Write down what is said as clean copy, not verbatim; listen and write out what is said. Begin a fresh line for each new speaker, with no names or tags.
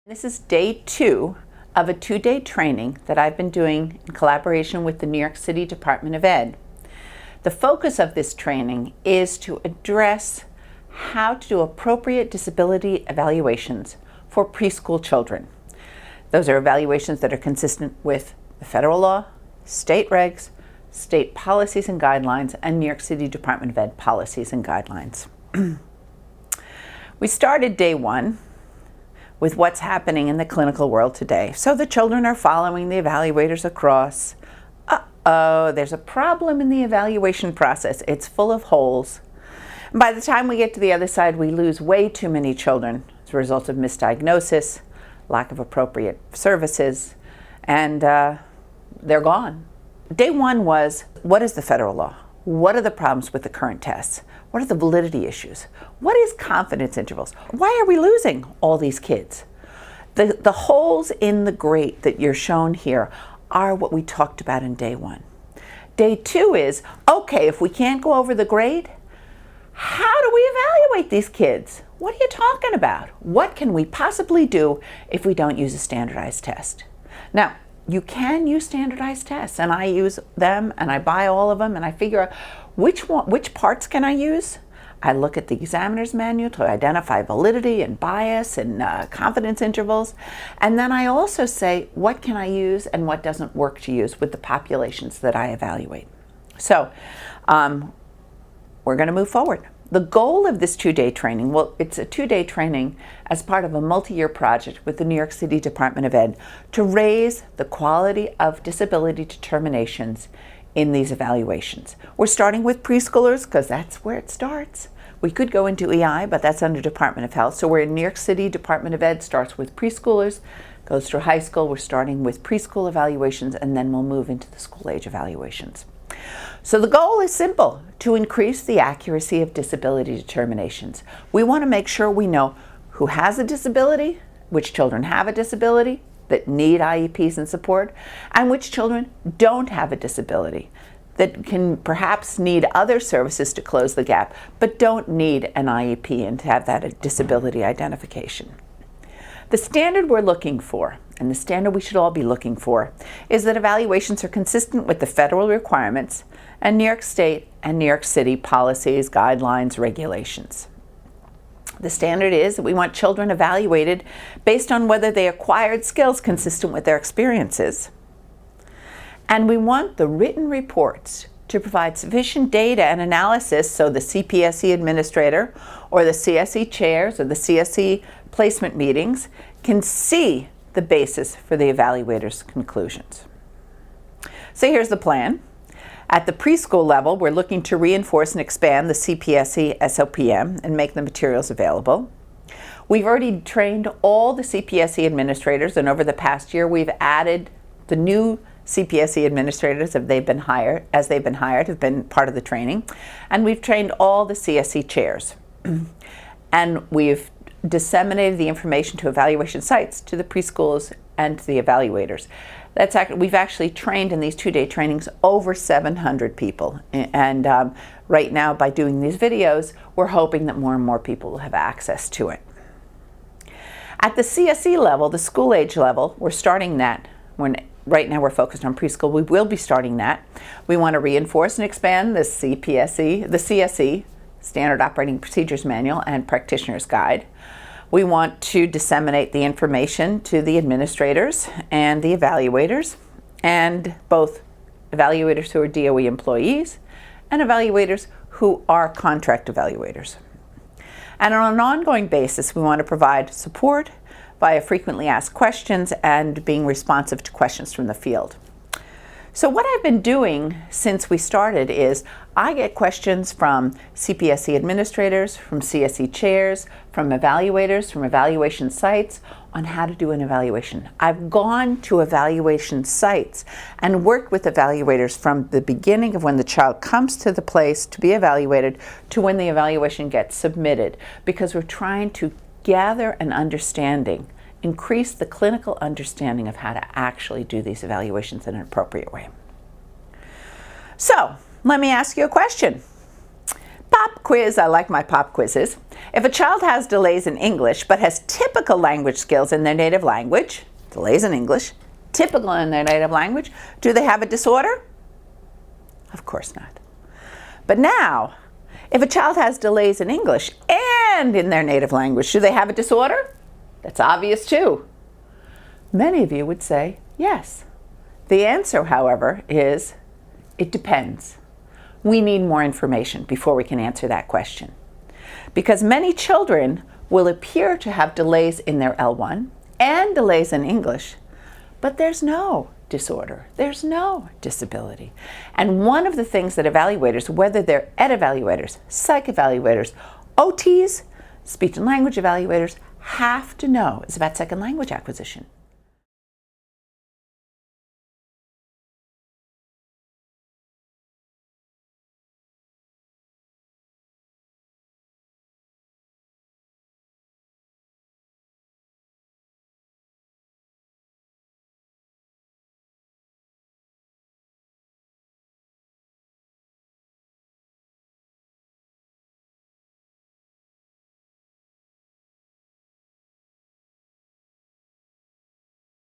This is day 2 of a 2-day training that I've been doing in collaboration with the New York City Department of Ed. The focus of this training is to address how to do appropriate disability evaluations for preschool children. Those are evaluations that are consistent with the federal law, state regs, state policies and guidelines, and New York City Department of Ed policies and guidelines. We started day 1 with what's happening in the clinical world today. So the children are following the evaluators across. Uh-oh, there's a problem in the evaluation process. It's full of holes. And by the time we get to the other side, we lose way too many children as a result of misdiagnosis, lack of appropriate services, and they're gone. Day 1 was, what is the federal law? What are the problems with the current tests? What are the validity issues? What is confidence intervals? Why are we losing all these kids? The holes in the grate that you're shown here are what we talked about in day 1. Day 2 is, okay, if we can't go over the grade, how do we evaluate these kids? What are you talking about? What can we possibly do if we don't use a standardized test? Now, you can use standardized tests, and I use them, and I buy all of them, and I figure out which parts can I use. I look at the examiner's manual to identify validity and bias and confidence intervals, and then I also say what can I use and what doesn't work to use with the populations that I evaluate. So we're going to move forward. The goal of this 2-day training, well, it's a 2-day training as part of a multi-year project with the New York City Department of Ed to raise the quality of disability determinations in these evaluations. We're starting with preschoolers because that's where it starts. We could go into EI, but that's under Department of Health. So we're in New York City Department of Ed, starts with preschoolers, goes through high school. We're starting with preschool evaluations, and then we'll move into the school age evaluations. So the goal is simple, to increase the accuracy of disability determinations. We want to make sure we know who has a disability, which children have a disability that need IEPs and support, and which children don't have a disability that can perhaps need other services to close the gap, but don't need an IEP and to have that disability identification. The standard we're looking for, and the standard we should all be looking for, is that evaluations are consistent with the federal requirements and New York State and New York City policies, guidelines, regulations. The standard is that we want children evaluated based on whether they acquired skills consistent with their experiences. And we want the written reports to provide sufficient data and analysis so the CPSE administrator or the CSE chairs or the CSE placement meetings can see the basis for the evaluator's conclusions. So here's the plan. At the preschool level, we're looking to reinforce and expand the CPSE SOPM and make the materials available. We've already trained all the CPSE administrators, and over the past year we've added the new CPSE administrators as they've been hired, have been part of the training, and we've trained all the CSE chairs. And we've disseminated the information to evaluation sites, to the preschools, and to the evaluators. We've actually trained in these 2-day trainings over 700 people. And right now, by doing these videos, we're hoping that more and more people will have access to it. At the CSE level, the school age level, we're starting that. Right now we're focused on preschool. We will be starting that. We want to reinforce and expand the CSE, Standard Operating Procedures Manual, and Practitioner's Guide. We want to disseminate the information to the administrators and the evaluators, and both evaluators who are DOE employees and evaluators who are contract evaluators. And on an ongoing basis, we want to provide support via frequently asked questions and being responsive to questions from the field. So what I've been doing since we started is I get questions from CPSE administrators, from CSE chairs, from evaluators, from evaluation sites on how to do an evaluation. I've gone to evaluation sites and worked with evaluators from the beginning of when the child comes to the place to be evaluated to when the evaluation gets submitted, because we're trying to gather an understanding, increase the clinical understanding of how to actually do these evaluations in an appropriate way. So, let me ask you a question. Pop quiz. I like my pop quizzes. If a child has delays in English but has typical language skills in their native language, delays in English, typical in their native language, do they have a disorder? Of course not. But now, if a child has delays in English and in their native language, do they have a disorder? That's obvious too. Many of you would say yes. The answer, however, is it depends. We need more information before we can answer that question. Because many children will appear to have delays in their L1 and delays in English, but there's no disorder, there's no disability. And one of the things that evaluators, whether they're ed evaluators, psych evaluators, OTs, speech and language evaluators, have to know is about second language acquisition.